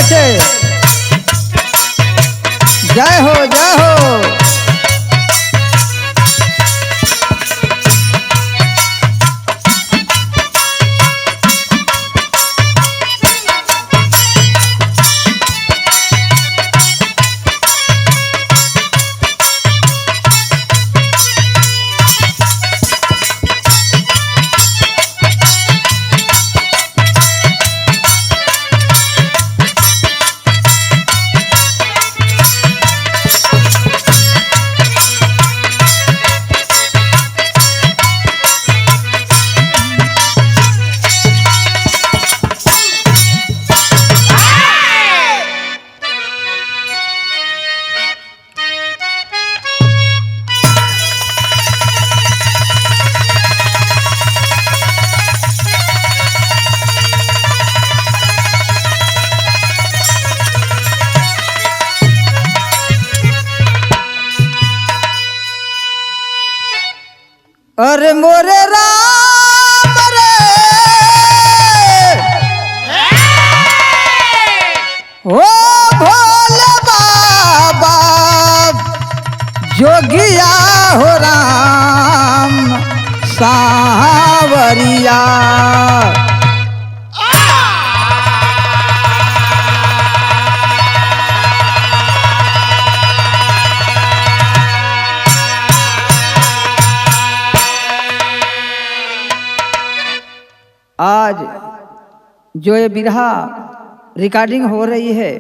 बचे। जय हो जय हो। अरे मोरे राम रे ओ भोले बाबा जोगिया हो राम सावरिया। आज जो ये बिरहा रिकॉर्डिंग हो रही है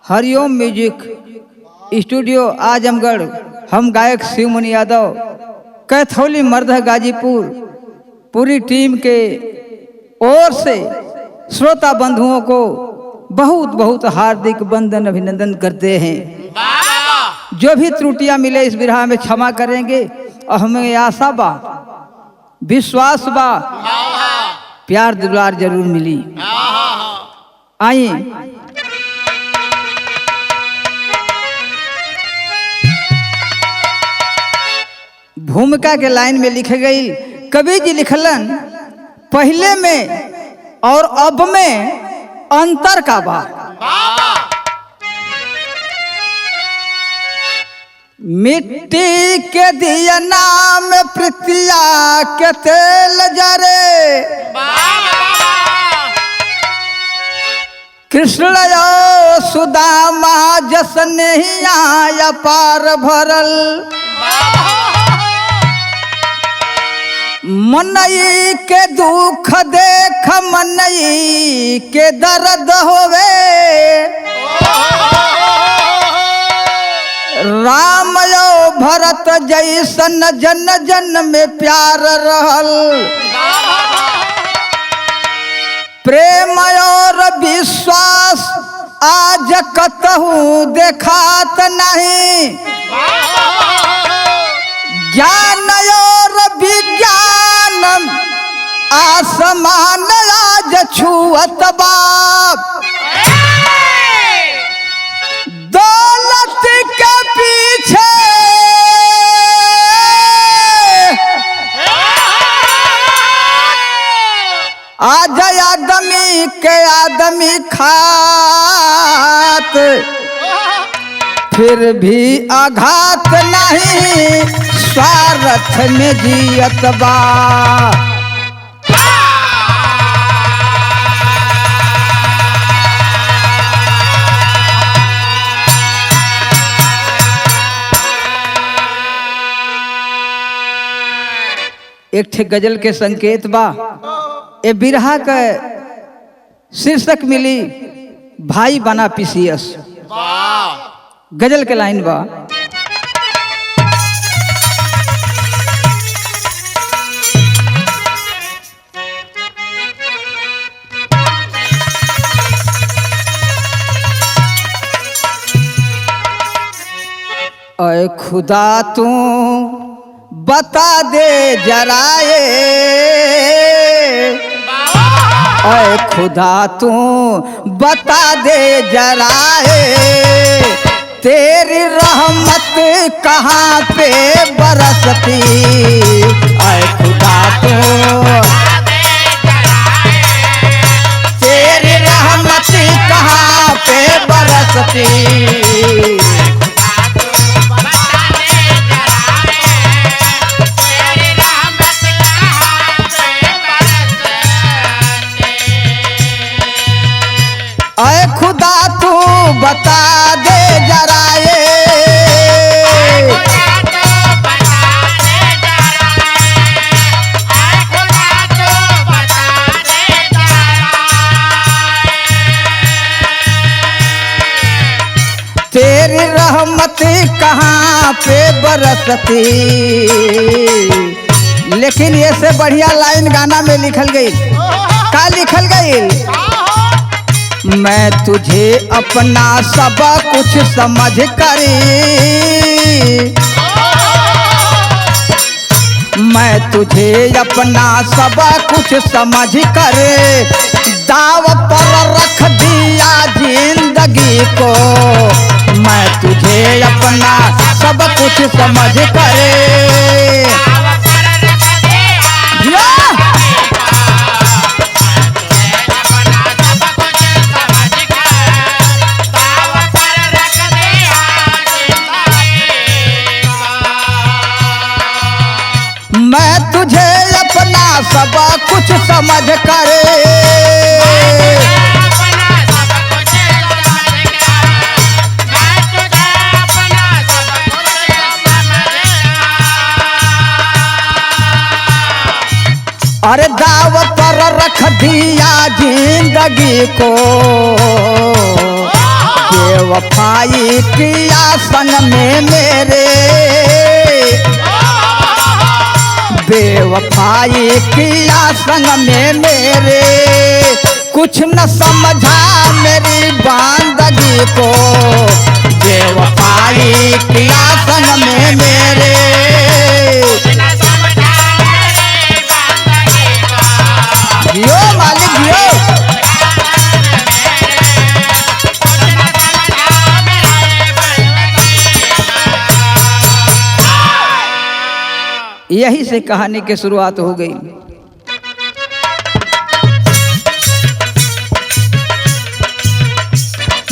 हरिओम म्यूजिक स्टूडियो आजमगढ़, हम गायक शिवमणि यादव कैथौली मर्द गाजीपुर पूरी टीम के ओर से श्रोता बंधुओं को बहुत बहुत हार्दिक वंदन अभिनंदन करते हैं। जो भी त्रुटियां मिले इस बिरहा में क्षमा करेंगे और हमें आशा बा विश्वास बा प्यार दुलार जरूर मिली। आइए भूमिका के लाइन में लिखे गई। कवि जी लिखलन पहले में और अब में अंतर का बा। मिट्टी के दिया नाम पृथ्विया के तेल जरे, कृष्ण सुदामा जस नहीं आया पार भरल। मनई के दुख देख मनई के दर्द होवे, राम यो भरत जैसन जन जन में प्यार रहल। प्रेम और विश्वास आज कतहु देखात नहीं, ज्ञान और विज्ञान आसमान आज छुअत बाप। दौलत के पीछे आज आदमी के आदमी खात, फिर भी आघात नहीं स्वार्थ में जियत बा। एक ठे गजल के संकेत बा। ए बिरहा का शीर्षक मिली भाई बना पीसीएस। गजल के लाइन बा। ऐ खुदा तू बता दे जराए, ऐ खुदा तू बता दे जराए, तेरी रहमत कहाँ पे बरसती। ऐ खुदा तू तेरी रहमत कहाँ बता दे जरा ये। तेरी रहमत कहाँ पे बरसती। लेकिन ये से बढ़िया लाइन गाना में लिखल गई। का लिखल गई? मैं तुझे अपना सब कुछ समझ कर, मैं तुझे अपना सब कुछ समझ कर दाव पर रख दिया जिंदगी को। मैं तुझे अपना सब कुछ समझ कर मैं तुझे अपना सब कुछ समझ कर अरे दाव पर रख दिया जिंदगी को। बेवफाई किया संग में मेरे, बेवफाई किया संग में मेरे। कुछ न समझा मेरी बंदगी को। बेवफाई किया संग में मेरे। जियो मालिक जियो। यही से कहानी की शुरुआत हो गई।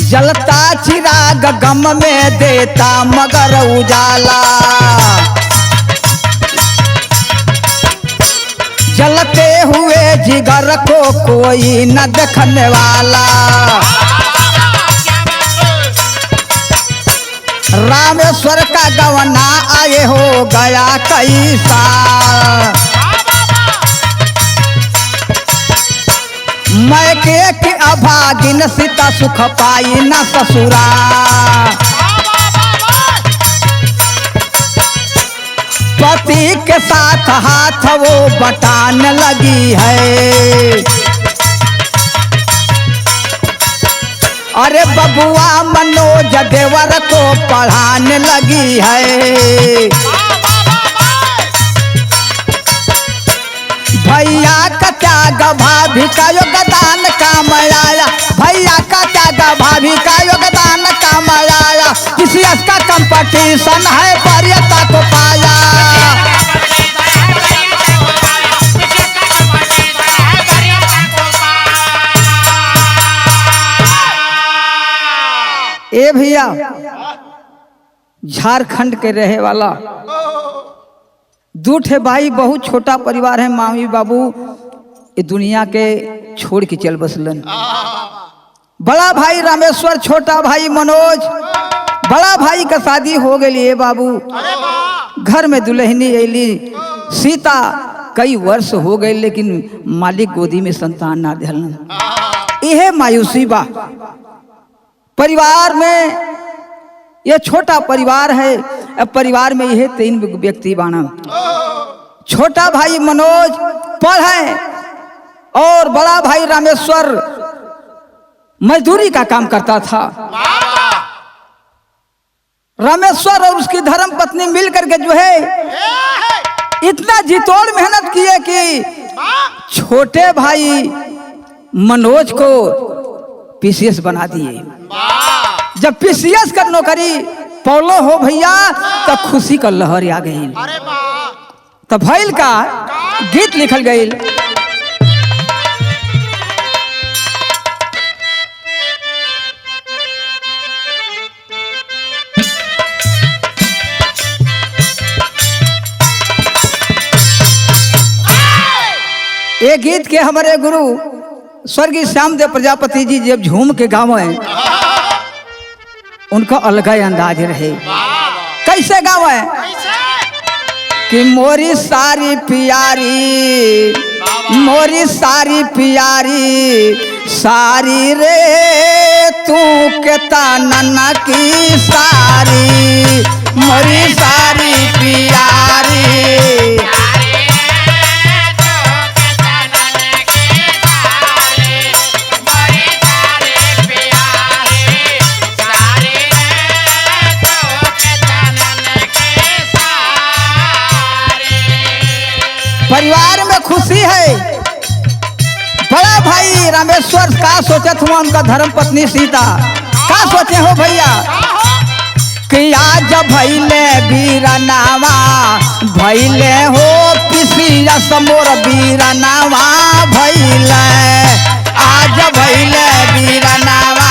जलता चिराग गम में देता मगर उजाला। जलते हुए जिगर को कोई न देखने वाला। रामेश्वर का गवना आए हो गया कई साल। मैं के अभागिन सीता सुख पाई न ससुरा। पति के साथ हाथ वो बटान लगी है। अरे बबुआ मनोज देवर को पढ़ाने लगी है। भैया का त्याग भाभी का योगदान काम आया। भैया का त्याग भाभी का योगदान काम आया। किसी का कंपटीशन है वरीयता को पाया। ए भैया झारखंड के रहे वाला दूठे भाई, बहुत छोटा परिवार है। मामी बाबू ये दुनिया के छोड़ के चल बसलन। बड़ा भाई रामेश्वर, छोटा भाई मनोज। बड़ा भाई का शादी हो गई है बाबू। घर में दुल्हनी अली सीता। कई वर्ष हो गए लेकिन मालिक गोदी में संतान ना दिलन। यह मायूसी बा परिवार में। यह छोटा परिवार है। अब परिवार में यह 3 व्यक्ति बाना। छोटा भाई मनोज पढ़े और बड़ा भाई रामेश्वर मजदूरी का काम करता था। रामेश्वर और उसकी धर्म पत्नी मिलकर के जो है इतना जितोड़ मेहनत किए कि छोटे भाई मनोज को पीसीएस बना दिए। जब पीसीएस का नौकरी पौलो हो भैया तो खुशी का लहर आ गई। तो भैल का गीत लिखल गई। ये गीत के हमारे गुरु स्वर्गीय श्यामदेव प्रजापति जी जब झूम के गाँव है उनका अलग ही अंदाज रहे। कैसे गावे कि मोरी सारी प्यारी, मोरी सारी प्यारी सारी रे तू के तानना की सारी, मोरी सारी प्यारी। परिवार में खुशी है। बड़ा भाई रामेश्वर का सोचत हुआ उनका धर्म पत्नी सीता का सोचे हो भैया कि आज भैले वीरनावा, भैले हो पिसिया समोर वीरनावा भैले, आज भैले वीरनावा।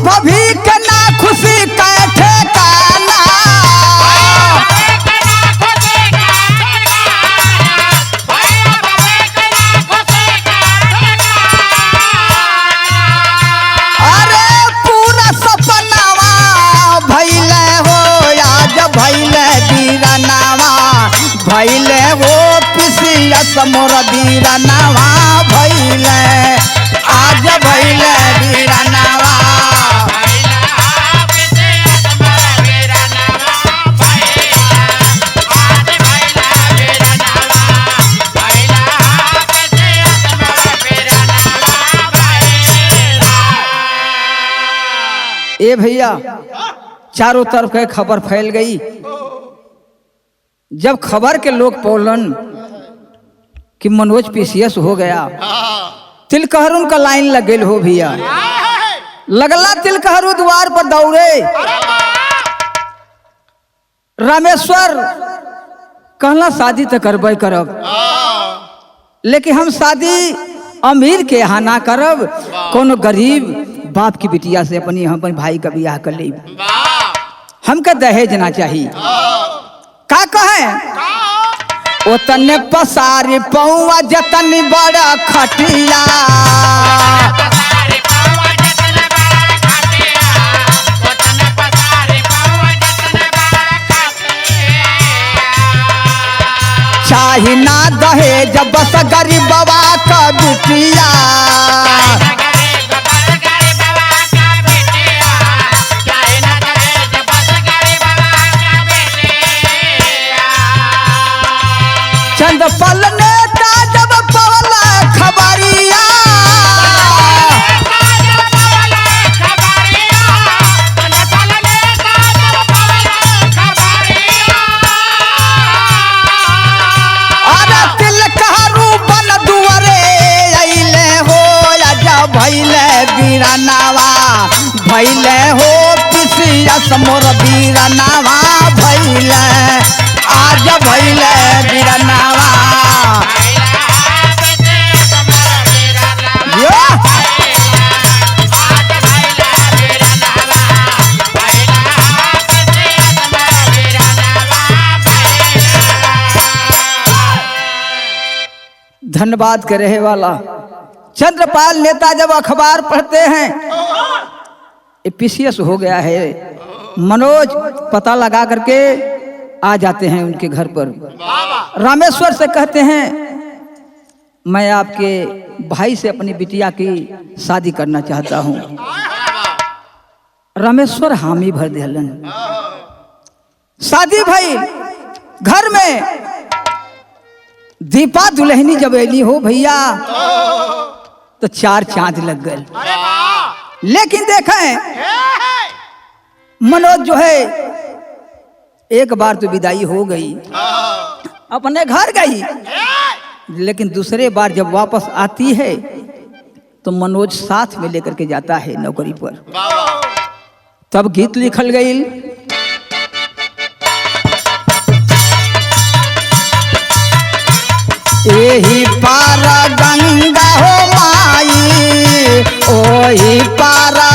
भभी के ना खुशी कैठे काना, अरे पूरा सपनावा भैले हो आज भैले वीरनावा, भैले हो पिसिया समोर वीरनावा भैले, आज भैले वीरनावा। ए भैया चारों तरफ के खबर फैल गई। जब खबर के लोग पौलन कि मनोज पीसीएस हो गया, तिलकहरू का लाइन लग गई हो भैया। लगला तिलकहरू द्वार पर दौड़े। रामेश्वर कहला शादी तो करबे करब, लेकिन हम शादी अमीर के यहाँ ना करब, कोनो गरीब बाप की बिटिया से अपनी हम अपने भाई का ब्याह कर ले। हमके दहेज ना चाहिए। का कहे ओतने पसारी पौवा जतन बड़ा खटिया, चाही ना दहेज बस गरीबवा का बिटिया। चंदपल नेता जब पवला खबरिया, अरे तिलकहरू बन दुआरे अइले हो आजा भैले वीरनावा, भैले हो पिसिया समोर वीरनावा भैले, आज भैले वीरनावा। धन्यवाद के रहे वाला चंद्रपाल नेता जब अखबार पढ़ते हैं पीसीएस हो गया है, मनोज पता लगा करके आ जाते हैं उनके घर पर। रामेश्वर से कहते हैं मैं आपके भाई से अपनी बिटिया की शादी करना चाहता हूं। रामेश्वर हामी भर दिलन। शादी भाई घर में दीपा दुल्हनी जब एली हो भैया तो चार चांद लग गए। लेकिन देखें मनोज जो है एक बार तो विदाई हो गई, अपने घर गई, लेकिन दूसरे बार जब वापस आती है तो मनोज साथ में लेकर के जाता है नौकरी पर। तब गीत लिखल गई, एही पारा गंगा हो माई, ओही पारा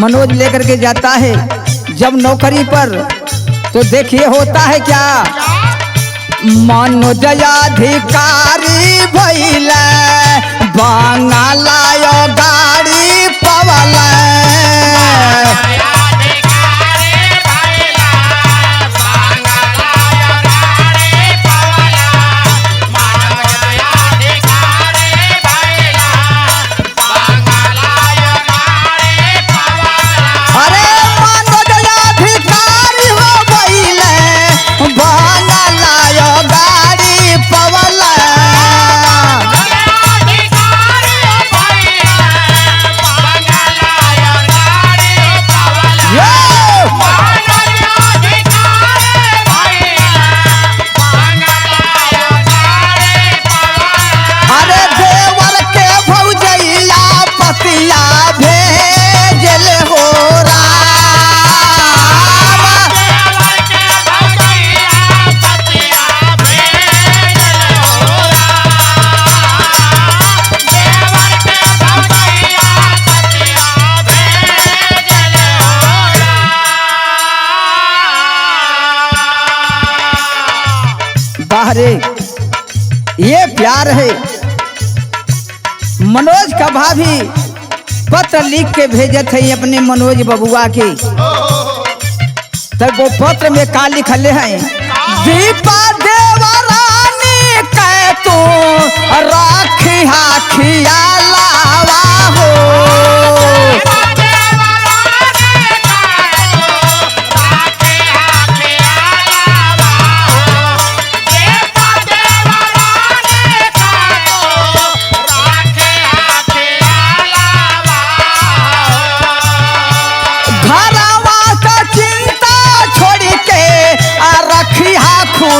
मनोज लेकर के जाता है जब नौकरी पर, तो देखिए होता है क्या। मनोज अधिकारी भइले बंगाला गाड़ी पवल। बाहरे ये प्यार है। मनोज का भाभी पत्र लिख के भेजे थे अपने मनोज बबुआ के, तब वो पत्र में का लिखले हैं। दीपा देवरानी कह तू राखी हाखिया लावा हो।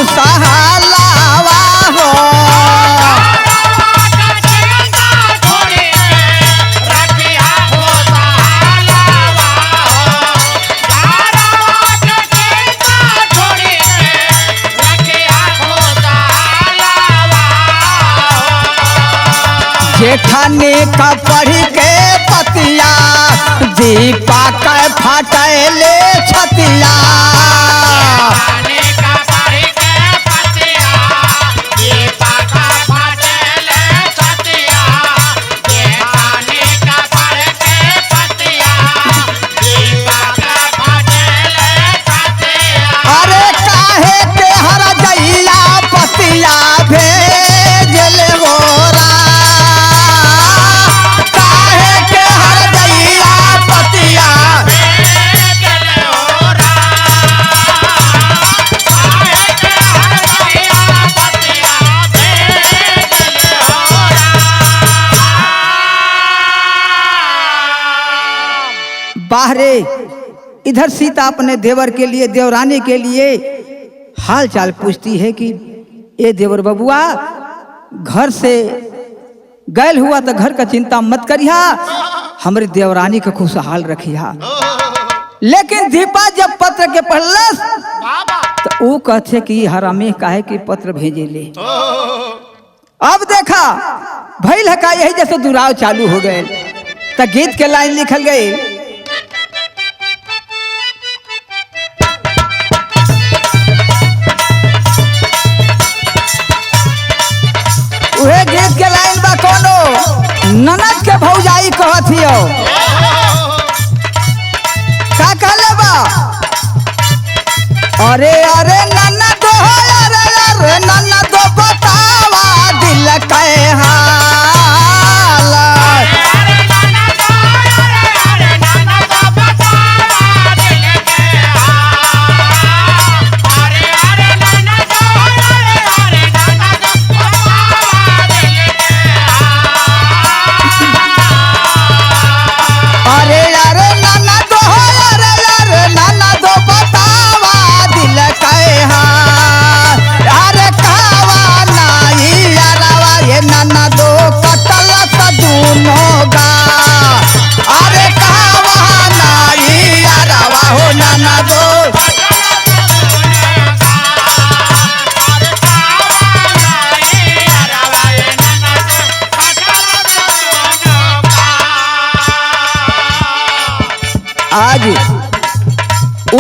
सहालावा हो जेठानी का पढ़ी के पतिया दीपा का फटैले छतिया। बाहरे इधर सीता अपने देवर के लिए, देवरानी के लिए हाल चाल पूछती है कि ये देवर बबुआ घर से गैल हुआ तो घर का चिंता मत करिया, हमारी देवरानी का खुशहाल रखिया। लेकिन दीपा जब पत्र के पढ़लस तो वो कहते कि हरामे काहे कि पत्र भेजे ले। अब देखा भइल है का यही जैसे दुराव चालू हो गए। तो गीत के लाइन लिखल गए। उहे गीत के लाइन बा कोनो ननद के भौजाई कहत हियो। का कहले बा? अरे अरे ननद हो, अरे अरे ननद बतावा दिल के हाल।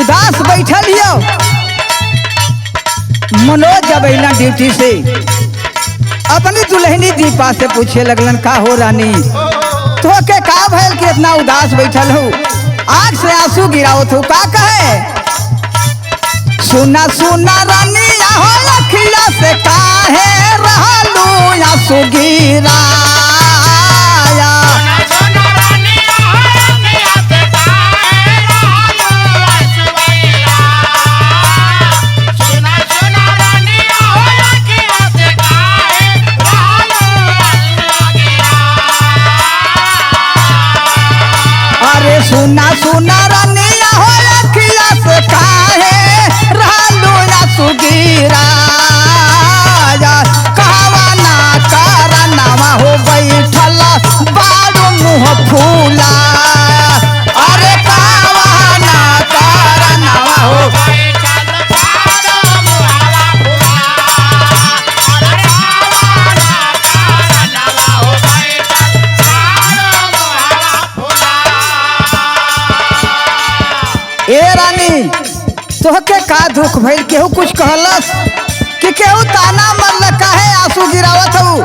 उदास बैठल हियो। मनोज जब अला ड्यूटी से अपनी दुल्हनी दीपा से पूछे लगलन, का हो रानी तो के का भैल कि इतना उदास बैठल हो, आँख से आंसू गिरावत हो, का कहे? सुना सुना रानी हो अखिया से काहे रहलू आंसू गिराया। अरे सुना सुना रानिया हो अखिया से काहे रहलू आंसू गिराया। कहवा ना करनवा हो बैठल बारू मुँह फूला। अरे कहवा ना करनवा हो ए रानी तोहके का दुख भइल? केहू कुछ कहलस कि केहू ताना मरल, काहे आंसू गिरावत हूँ?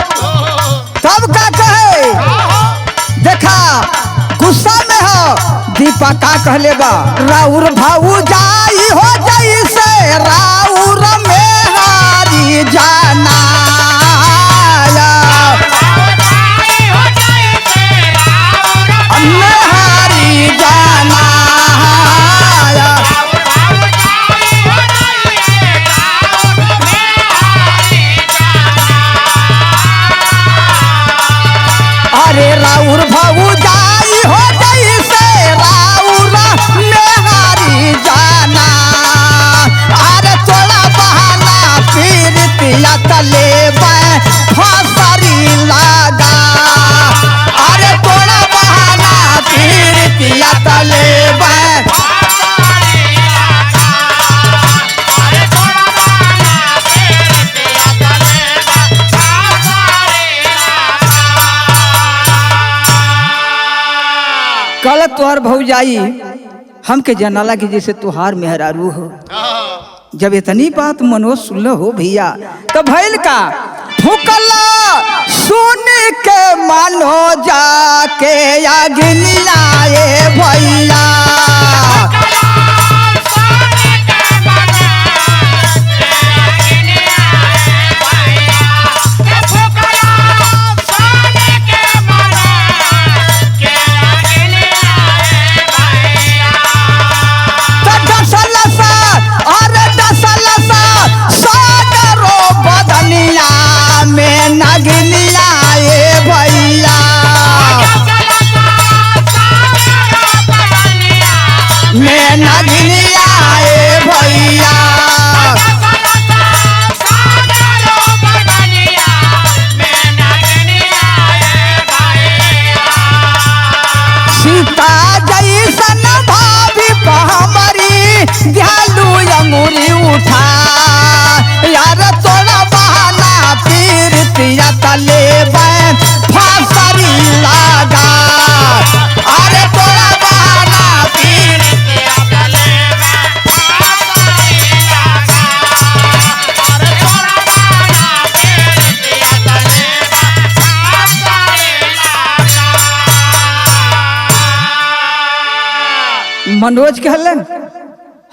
तब का कहे? देखा गुस्सा में हो दीपा का कहले बा, राउर भाऊ जाई हो जाई से राउर में हारी जाना। अरे राउर भाऊ जाई हो जाई से राउर में हारी जाना। अरे थोड़ा बहाना पीरतिया तले फसरी लगा। अरे थोड़ा बहाना पीरतिया तले कल तोहर भौजाई हमके जनाला की जैसे तुहार मेहरारू हो। जब इतनी बात मनोज सुन हो भैया तो भैल का फुकला सुन के मानो जाके अग्नियाए भैया। अंगूरी उठा यार तोड़ा बहाना पीरतिया तले फांसरी लगा। अरे तोड़ा बहाना पीरतिया तले फांसरी लगा। अरे तोड़ा बहाना पीरतिया तले फांसरी लगा। मनोज कहलन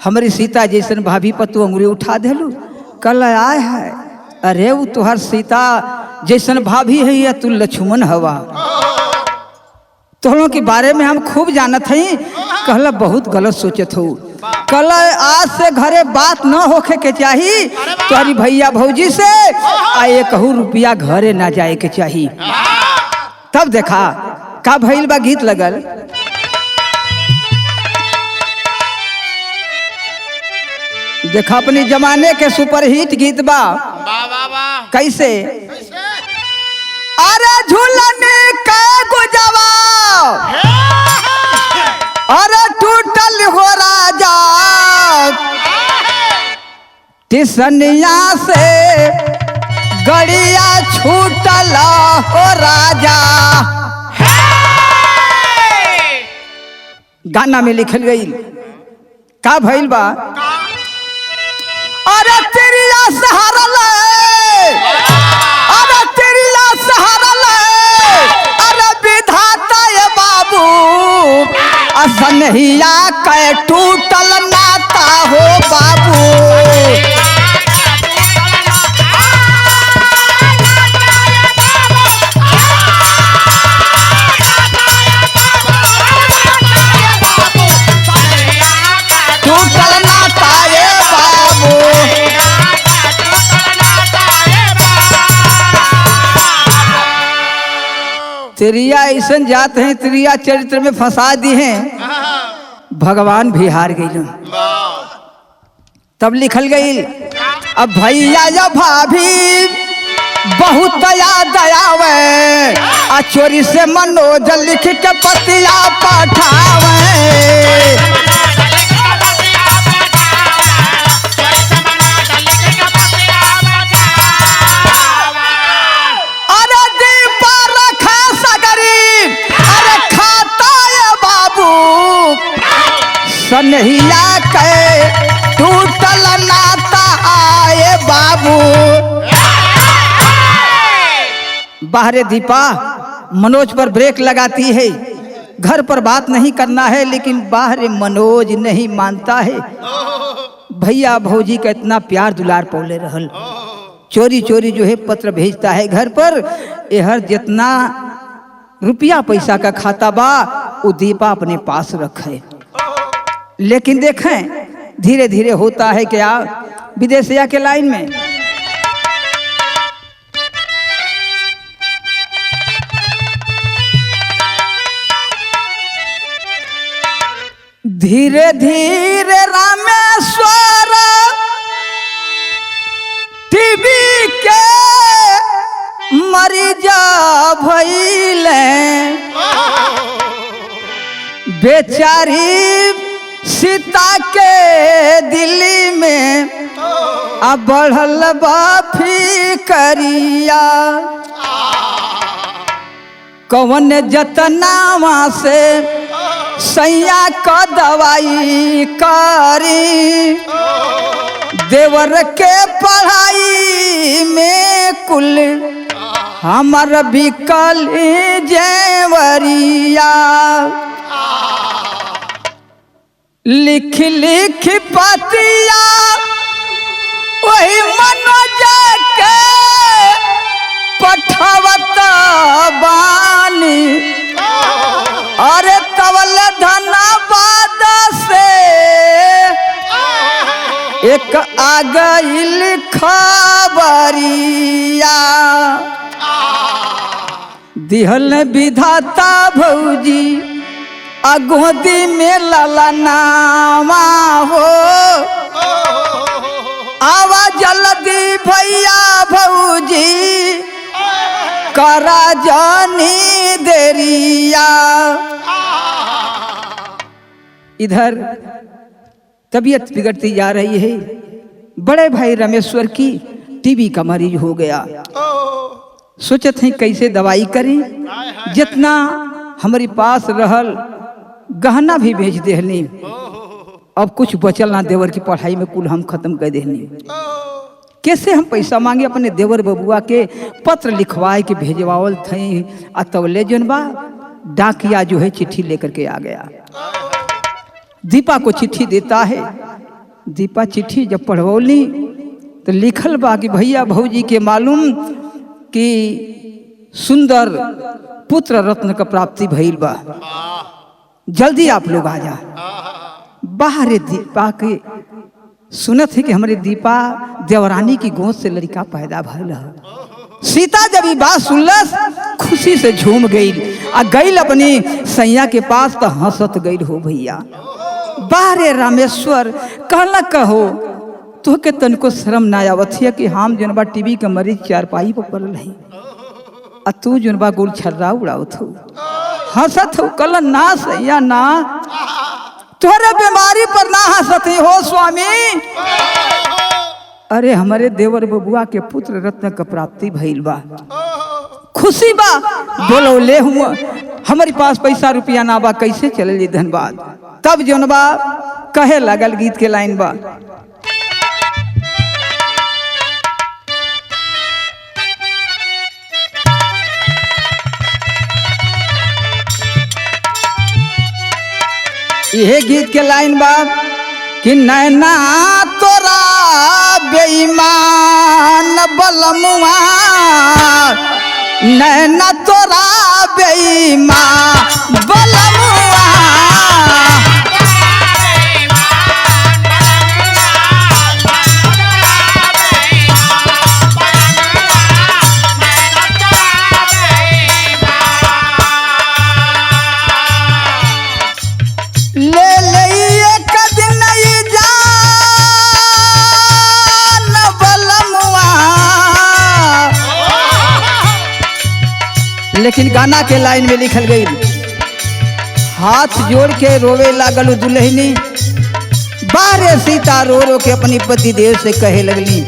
हमारी सीता जैसन भाभी पर तू अंगुरी उठा देलू, कल आए है। अरे वो तुहार सीता जैसन भाभी है या तू लक्ष्मण हवा। तोहरों के बारे में हम खूब जानत हई। कहला बहुत गलत सोचत हो। कल आज से घरे बात न होखे के चाहिए। तुम्हारी भैया भौजी से आए कहू रुपया घरे ना जाए के चाहिए। तब देखा का भइल बा गीत लगल। देखा अपनी जमाने के सुपरहिट गीत बा। कैसे? अरे झूलने के गुजवा अरे टूटल हो राजा टिसनिया से गड़िया छूटल हो राजा। गाना में लिखल गई का भइल बा अरे तेरिया सहारा ले अरे तेरिया सहारा ले अरे विधाता ये बाबू असनहिया के टूटल नाता हो बाबू त्रिया ऐसा जात हैं त्रिया चरित्र में फंसा दी हैं भगवान भी हार गई तब लिखल गई अब भैया या भाभी बहुत याद आवे आ चोरी से मनोज लिख के पतिया पठावे सनहिया के टूटल नाता आए बाबू बाहरे दीपा मनोज पर ब्रेक लगाती है घर पर बात नहीं करना है लेकिन बाहरे मनोज नहीं मानता है भैया भौजी का इतना प्यार दुलार पौले रहल चोरी चोरी जो है पत्र भेजता है घर पर यहर जितना रुपया पैसा का खाता बा वो दीपा अपने पास रखे लेकिन देखें धीरे धीरे होता है क्या विदेशिया के लाइन में धीरे धीरे रामेश्वर टीबी के मरीजा भइले बेचारी सीता के दिल्ली में अब बढ़ल बा फिकरिया कौन जतनावा से सैया का दवाई करी देवर के पढ़ाई में कुल हमार बिकल जेवरिया लिख लिख पतिया वही मनोज के पठवत बानी अरे तवल धनबाद से एक आ गइल खबरिया दिहल विधाता भौजी अगोदी में ललनावा हो आवा जल्दी भैया भौजी करा जानी देरिया इधर तबीयत बिगड़ती जा रही है बड़े भाई रामेश्वर की टीबी का मरीज हो गया सोचत हैं कैसे दवाई करें जितना हमारे पास रहल गहना भी भेज देहनी अब कुछ बचल ना देवर की पढ़ाई में कुल हम खत्म कर देहनी कैसे हम पैसा मांगे अपने देवर बबुआ के पत्र लिखवाए के भेजवावल थे अतवले जनबा डाकिया जो है चिट्ठी लेकर के आ गया दीपा को चिट्ठी देता है दीपा चिट्ठी जब पढ़वौली तो लिखल बा कि भैया भौजी के मालूम कि सुंदर पुत्र रत्न का प्राप्ति भइल बा जल्दी आप लोग आ जा बाहर दीपा के सुनत है कि हमारे दीपा देवरानी की गोद से लड़का पैदा भइल है सीता जब ये बात सुनलस खुशी से झूम गई आ गई अपनी सैया के पास तो हंसत गई हो भैया बाहरे रामेश्वर कहला कहो तो के तनको शर्म ना आवत है कि हम जनबा टीबी के मरीज चारपाई पर पड़ल है आ तू जनबा गुल छर्रा उड़ावत हो हंसत हो कल ना सैया ना तोहरे बीमारी पर ना हंसत हो स्वामी अरे हमारे देवर बबुआ के पुत्र रत्न का प्राप्ति भइल बा खुशी बा बोलो ले हुआ हमारे पास पैसा रुपया ना बा कैसे चले धनबाद तब जोन बा कहे लगल गीत के लाइन बा। यह गीत के लाइन बा कि नैना तोरा बेईमान बलमुआ, नैना तोरा बेईमान बलमुआ, लेकिन गाना के लाइन में लिखल गई, हाथ जोड़ के रोवे लागल दुल्हनी, बारे सीता रो रो के अपनी पति देव से कहे लगली।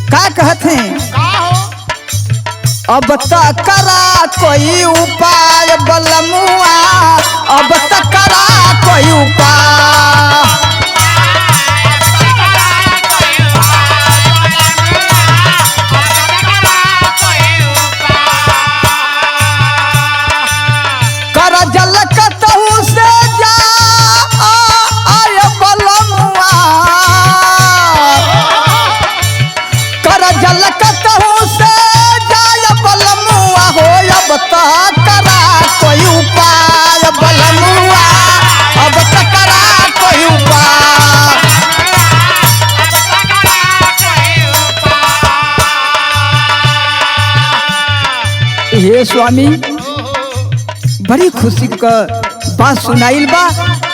का कहते हैं? अब तक करा कोई उपाय बलमुआ, अब तक करा कोई उपाय, जल कतहु से जा आय बलमुआ, कर जल कतहु से जाय बलमुआ हो, अब तक करा कोई उपाय बलमुआ, अब तक करा कोई उपाय। हे स्वामी, बड़ी खुशी का बात सुनाइल बा।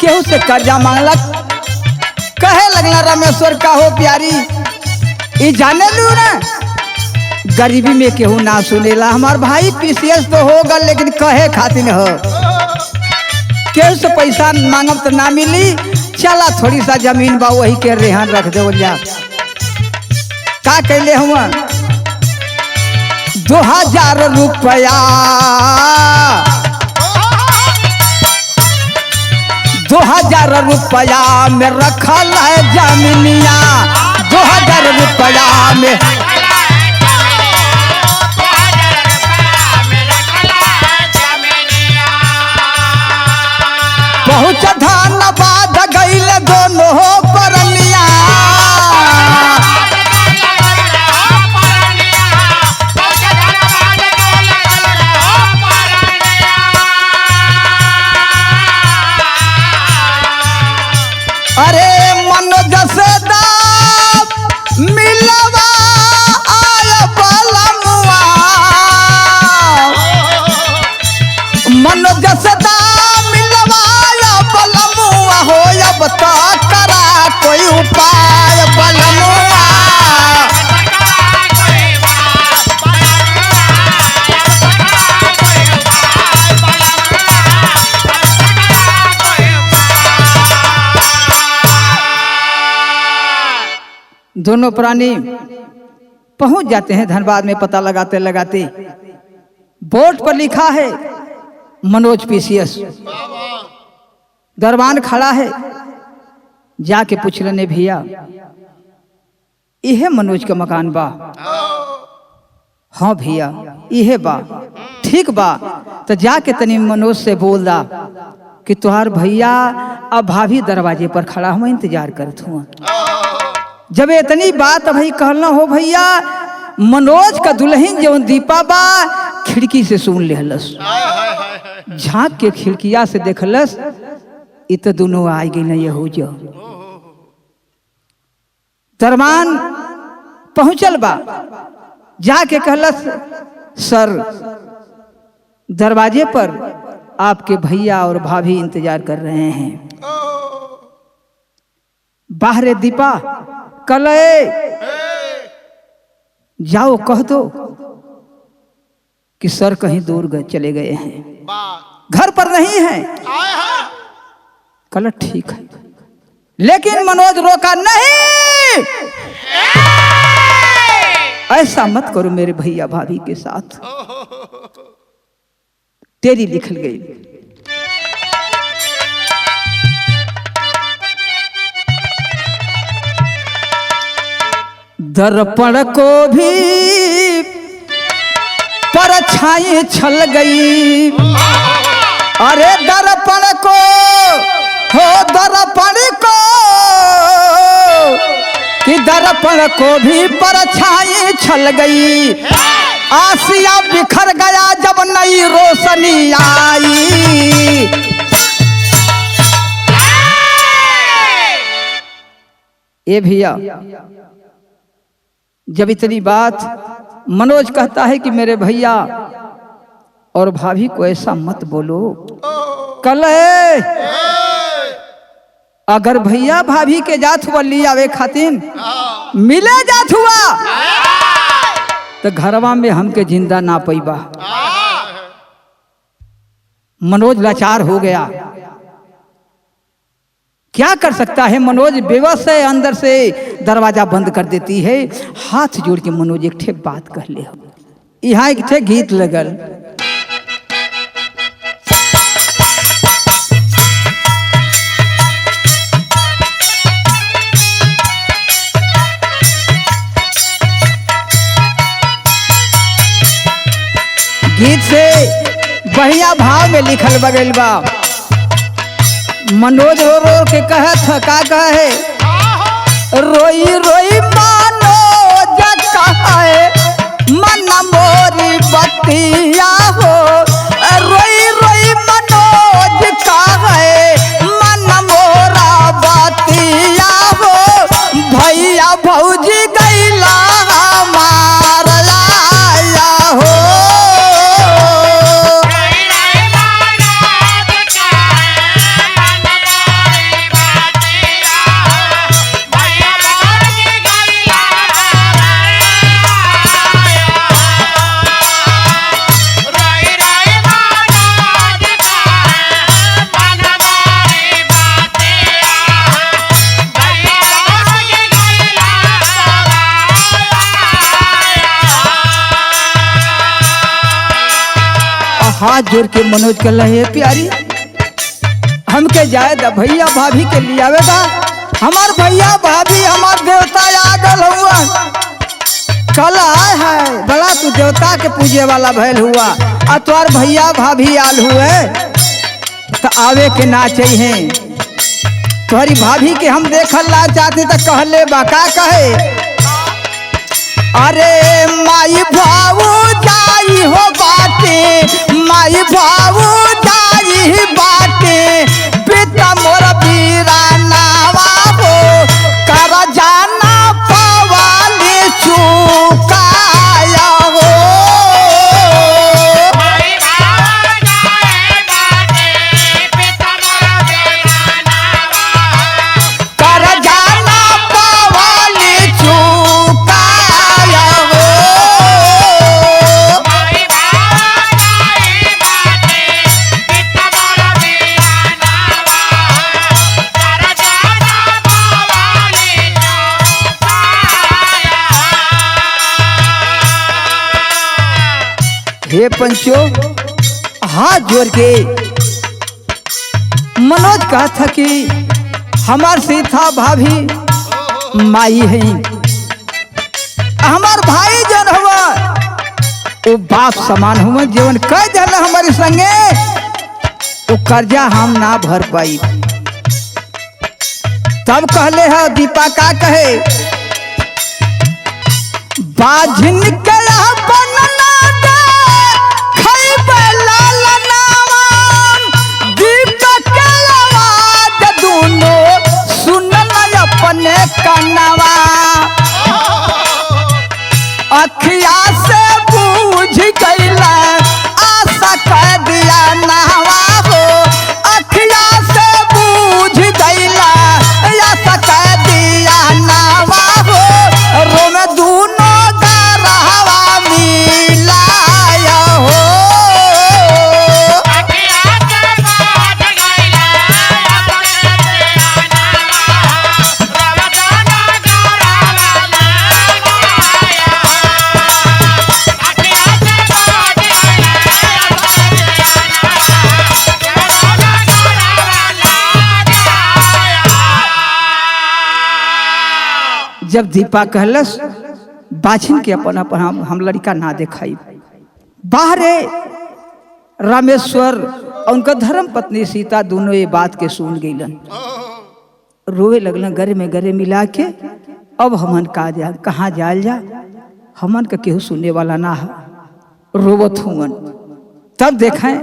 केहू से कर्जा मांगलक, कहे लगला रामेश्वर का हो प्यारी, ये जाने लू ना गरीबी में केहू ना सुनेला। हमार भाई पीसीएस तो होगा लेकिन कहे खातिर हो, केहू से पैसा मांगब तो ना मिली, चला थोड़ी सा जमीन बा वही के रेहान रख दो जा। का कैले हुआ 2000 रुपया, 2000 रुपया में रखल है जमीनिया, 2000 रुपया में पहुँच धनबाद गईल दोनों परनिया, अरे मनोज से दाम मिलवा आय बलमुआ, मनोज से दाम मिलवा आय बलमुआ हो, अब तक करा कोई उपाय बलमुआ। दोनों प्राणी पहुंच जाते हैं धनबाद में। पता लगाते लगाते बोर्ड पर लिखा है मनोज पीसीएस, दरबान खड़ा है। जाके पूछ लेने भैया यह मनोज का मकान बा? हाँ भैया यह बा। ठीक बा, तो जाके तनी मनोज से बोल दा कि तुहार भैया अब भाभी दरवाजे पर खड़ा हुआ इंतजार करत हुआ। जब इतनी बात भाई कहना हो भैया, मनोज का दुल्हन जो दीपा बा खिड़की से सुन लेहलस, झांक के खिड़किया से देखलस, इत दोनों आ गई न हो जो दरबान पहुंचल बा। जाके कहलस सर दरवाजे पर आपके भैया और भाभी इंतजार कर रहे हैं। बाहरे दीपा कले जाओ कह दो कि सर कहीं दूर चले गए हैं, घर पर नहीं है। कल ठीक है, लेकिन मनोज रोका नहीं, ऐसा मत करो मेरे भैया भाभी के साथ, तेरी लिखल गई। दर्पण को भी परछाई छल गई। अरे दर्पण को हो दर्पण को कि दर्पण को भी परछाई छल गई। आसिया बिखर गया जब नई रोशनी आई। ये भैया जब इतनी बात मनोज कहता है कि मेरे भैया और भाभी को ऐसा मत बोलो। कल अगर भैया भाभी के जात हुआ ली आवे खातिन मिले जात हुआ तो घरवा में हमके जिंदा ना पैबा। मनोज लाचार हो गया, क्या कर सकता है मनोज, बेबस है, अंदर से दरवाजा बंद कर देती है। हाथ जोड़ के मनोज एक ठे बात कह ले। यहाँ एक ठे गीत लगल। गीत से बढ़िया भाव में लिखल बगल बा। मनोज रो रो के कहत का कहे, रोई रोई मनोज कहे मन मोरी बतिया हो। रोई रोई मनोज कहे मन मोरा बतिया हो। भैया भौजी गैला हमार लाया हो। हाथ जोड़ के मनोज कह रहे है, प्यारी हमके जाए दा, भैया भाभी के लिए आवेगा। हमार भैया भाभी हमार देवता आ गल हुआ। कल आए है बड़ा तू देवता के पूजे वाला भैल हुआ। और तुम्हार भैया भाभी आल हुए तो आवे के ना चाहिए। तुम्हारी भाभी के हम देखल ला चाहते तो कहले बाका कहे, अरे माई भाऊ जाई हो बाटे, माई भाऊ जाई बाटे, पिता मोर वीरानावा हो। कर जाना पवाले चुकाया हो। कर जाना पवाले चुकाया हो। हे पंचो, हाथ जोड़ के मनोज कहा था कि हमार सीता भाभी माई है, हमार भाई जन हुआ वो बाप समान हुआ। जीवन कह जन हमारे संगे वो कर्जा हम ना भर पाई। तब कहले है दीपा का कहे, बाझिन के कनवा अखिया से बूझ गईला आशा कर दिया नहवा हो। अखिया से बूझ गईला आशा कर दिया नहवा हो। रोम दूनो गरहवा मिलाया हो। जब दीपा कहलस बाछिन के अपन अपन हम लड़का ना दिखाई। बाहरे रामेश्वर और उनका धर्म पत्नी सीता दोनों ये बात के सुन गईलन, रोए लगलन गरे में गरे मिला के। अब हमन कहाँ जाल जा, हमन का केहू सुनने वाला ना है, रोवत हुवन। तब देखें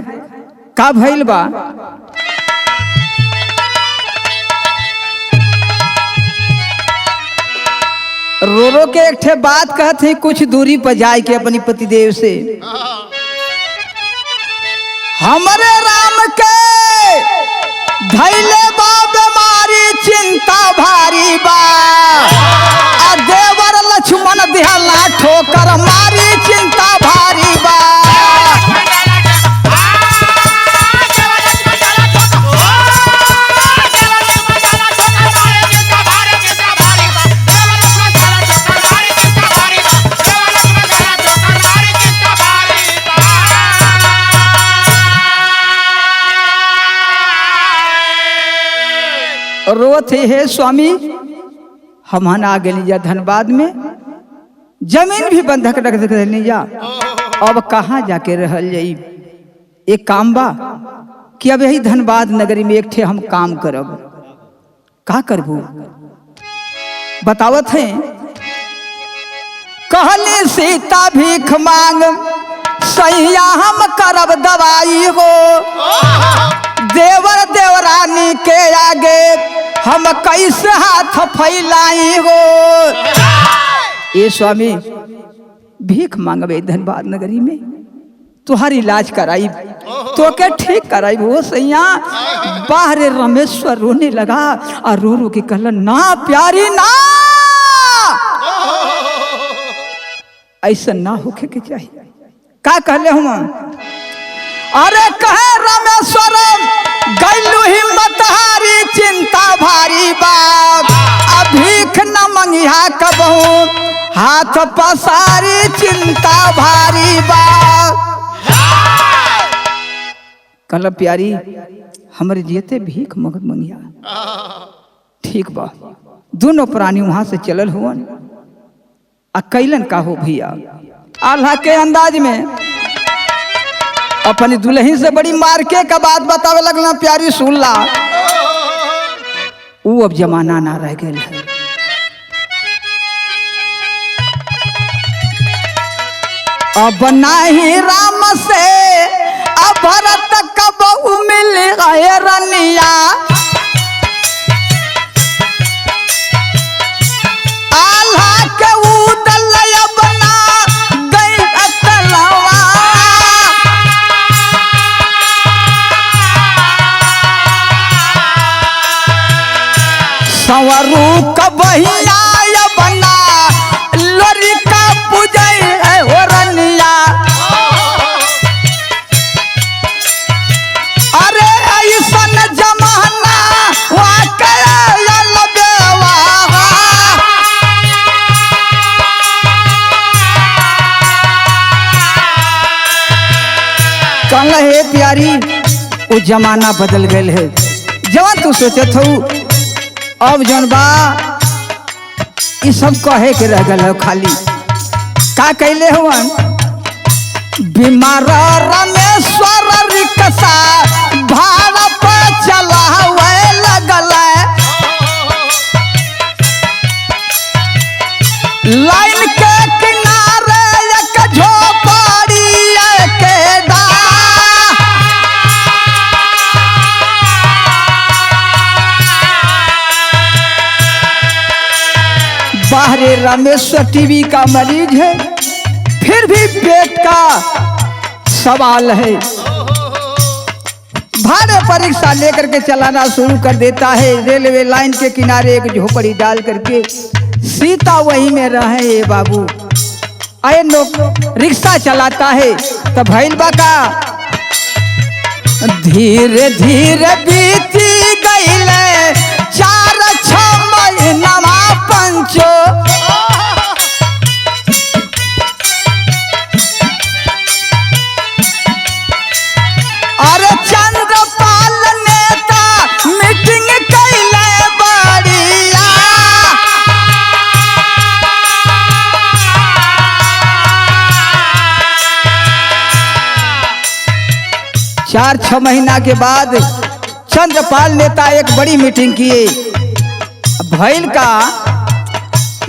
का भइल बा। रो रो के एक ठे बात कहते, कुछ दूरी पर जाए के अपनी पतिदेव से, हमारे राम के धैले बा बीमारी चिंता भारी बा, देवर लक्ष्मण दिहला ठोकर मारी चिंता भारी बा। रोत है स्वामी, हम आ गए जा धनबाद में, जमीन भी बंधक रख देनी जा, अब कहाँ जाके रहल जाई। एक काम बा कि अब यही धनबाद नगरी में एक ठे हम काम करब। का करबू बतावत है। कहली सीता भीख मांग सैया हम करब दवाई हो, देवर देवरानी के आगे हम कैसे हाथ फैलाई हो। ये स्वामी भीख मांगबे धनबाद नगरी में, तुहार इलाज कराई तो के ठीक कराई वो सैया। बाहरे रामेश्वर रोने लगा और रो रो के कहला, ना प्यारी ना, ऐसा ना होके के चाहिए। का कहले हम, अरे कहे रामेश्वर गैलू हिम्मत हारी चिंता भारी बाप, भीख न मंगिया कबहू हाथ पसारी चिंता भारी बाप। कहला प्यारी हमारे जियते भीख मगत मंगिया। ठीक बा, दोनों प्राणी वहां से चलल हुवन। कैलन का हो भैया, आल्हा के अंदाज में अपनी दुल्हन से बड़ी मार्के का बात बतावे लगना। प्यारी सुन ला, वो अब जमाना ना रह गया है। अब नाही राम से अब भरत कब मिल गए रनिया, आल्हा के उदल बना गई अतलवा। संवरू कबहिया बना लोरी का पूजय है हो रनिया। अरे ऐसन जमाना कहला हे प्यारी वो जमाना बदल गए है। जवान तू सोचत हो अब जौन बा ये सब कहे के रह गए खाली का कैले हुआ। बीमार रामेश्वर रिक्शा भाड़ा पर चलावे लगल, लाइन के किनारे एक झोपड़ी के बाहरे रामेश्वर टीवी का मरीज है, फिर भी पेट का सवाल है। भाड़े पर रिक्शा लेकर के चलाना शुरू कर देता है। रेलवे लाइन के किनारे एक झोपड़ी डाल करके सीता वहीं में रहे। ये बाबू आए लोग रिक्शा चलाता है तब भइल बाका धीरे धीरे बीती गईले 4-6 महीना पंचो। अरे चंद्रपाल नेता मीटिंग कैले बढ़िया, 4-6 महीना के बाद चंद्रपाल नेता एक बड़ी मीटिंग किए। भइल का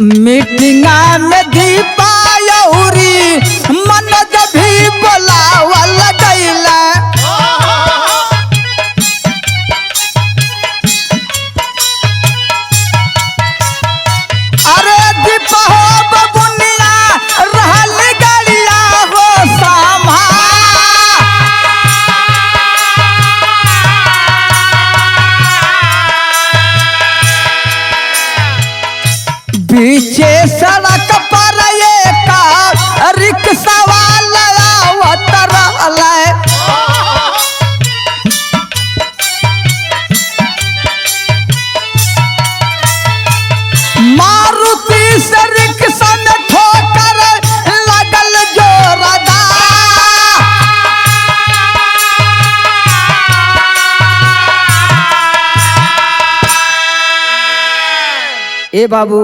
मीटिंगा में दीपायौरी मनोज भी बोलावल गइला। अरे दीपा हो बबुनिया रहल गड़िया हो सामा। पीछे सड़क पर एक रिक्शा वाला आवत रहलै। मारुति से रिक्शा में ठोकर लगल जोरदार। ए बाबू,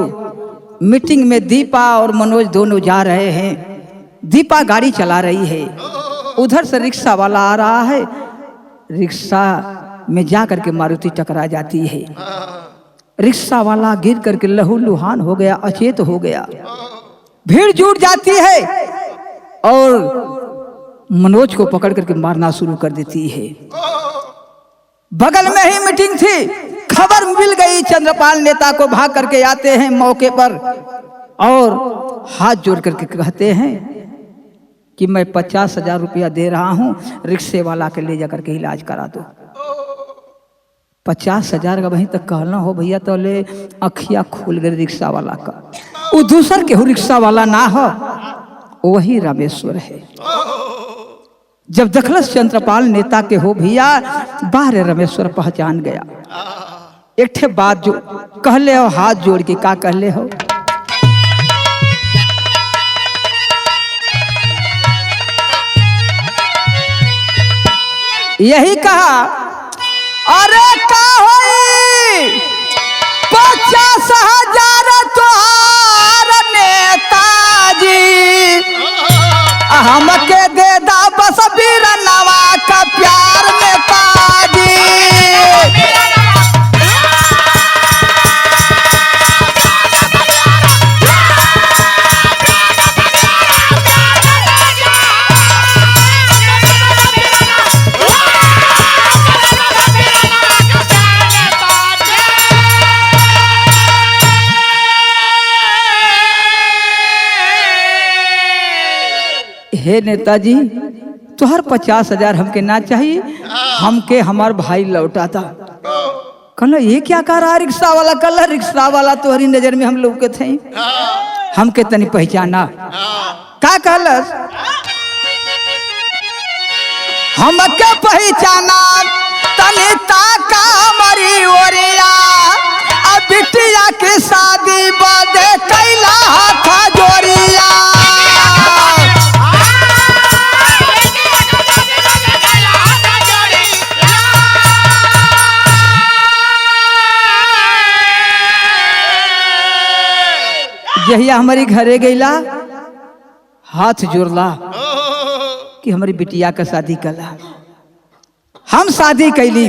मीटिंग में दीपा और मनोज दोनों जा रहे हैं। दीपा गाड़ी चला रही है, उधर से रिक्शा वाला आ रहा है। रिक्शा में जा करके मारुति टकरा जाती है। रिक्शा वाला गिर करके लहूलुहान हो गया, अचेत हो गया। भीड़ जुट जाती है और मनोज को पकड़ करके मारना शुरू कर देती है। बगल में ही मीटिंग थी, खबर मिल गई। चंद्रपाल नेता को भाग करके आते हैं मौके पर और हाथ जोड़ करके कहते हैं कि मैं 50,000 रुपया दे रहा हूं, रिक्शे वाला के ले जाकर के इलाज करा दो। 50,000 का वहीं तक कहना हो भैया, तो ले अखिया खोल गई रिक्शा वाला का। वो दूसर के हो रिक्शा वाला ना हो, वही रामेश्वर है। जब दखलस चंद्रपाल नेता के हो भैया, बाहर रामेश्वर पहचान गया। एक ठे बात जो कहले हो, हाथ जोड़ के का कहले हो, यही कहा, अरे का होई 50,000 तोहार नेताजी, हमके दे दा बस बीरनवा का प्यार नेताजी। हे नेताजी, तुहर 50,000 हमके ना चाहिए, हमके हमार भाई लौटा था। कहला ये क्या कह रहा रिक्शा वाला? कहला रिक्शा वाला तुम्हारी नजर में हम लोग के थे, हमके तनी पहचाना। का कहलस? हमके पहचाना तनी ताका मरी ओरिया, अब बिटिया के शादी बदे कैला हाथा जोरिया। जहिया हमारी घरे गईला, हाथ जोड़ला कि हमारी बिटिया का शादी कला। हम शादी कैली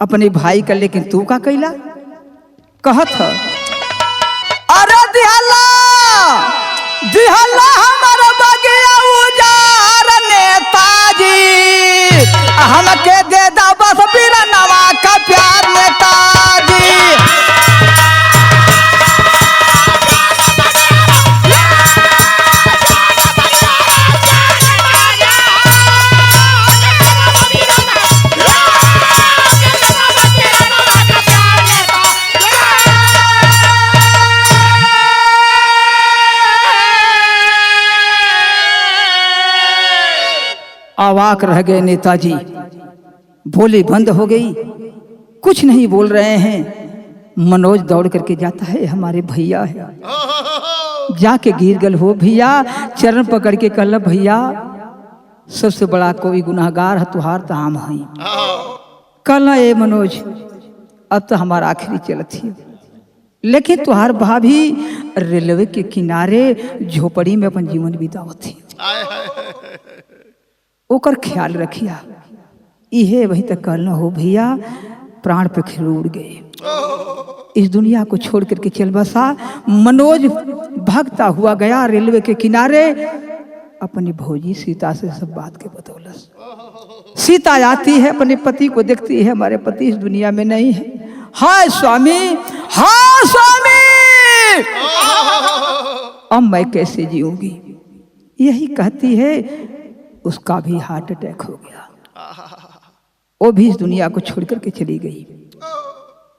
अपने भाई का, लेकिन तू का कैला? कहत है, अरे दिहला दिहला हमारा बगिया उजार नेताजी, हमके दे दा बस बीरनवा का प्यार नेताजी। अवाक रह गए नेताजी, बोली बंद हो गई, कुछ नहीं बोल रहे हैं। मनोज दौड़ करके जाता है, हमारे भैया है, जाके गिर गल हो भैया, चरण पकड़ के कहला भैया सबसे बड़ा कोई गुनाहगार है तुहार तो हम है। कहला ए मनोज अब तो हमारा आखिरी चलत थी, लेकिन तुहार भाभी रेलवे के किनारे झोपड़ी में अपन जीवन बितावत थी, ओकर ख्याल रखिया। इहे वहीं तक कहना हो भैया, प्राण पे खिल उड़ गए, इस दुनिया को छोड़ करके चल बसा। मनोज भागता हुआ गया रेलवे के किनारे, अपनी भौजी सीता से सब बात के बतौलस। सीता आती है, अपने पति को देखती है, हमारे पति इस दुनिया में नहीं है। हाय स्वामी, हाय स्वामी, अब मैं कैसे जीऊंगी? यही कहती है, उसका भी हार्ट अटैक हो गया, वो भी इस दुनिया को छोड़ करके चली गई।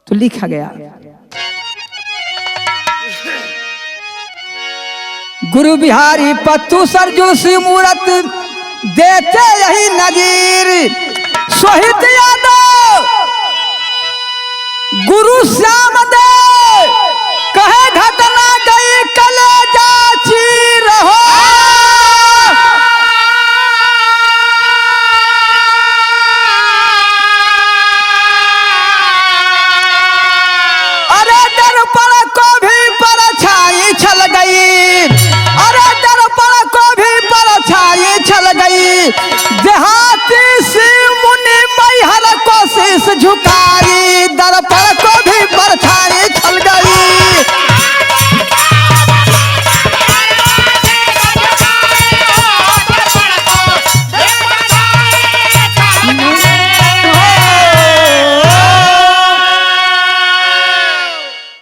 तो लिखा गया, गुरु बिहारी पत्तू सरजू सी मूरत देते यही नजीर, सोहित यादव गुरु श्याम दे कहे घटना गई कलेजा चीर हो।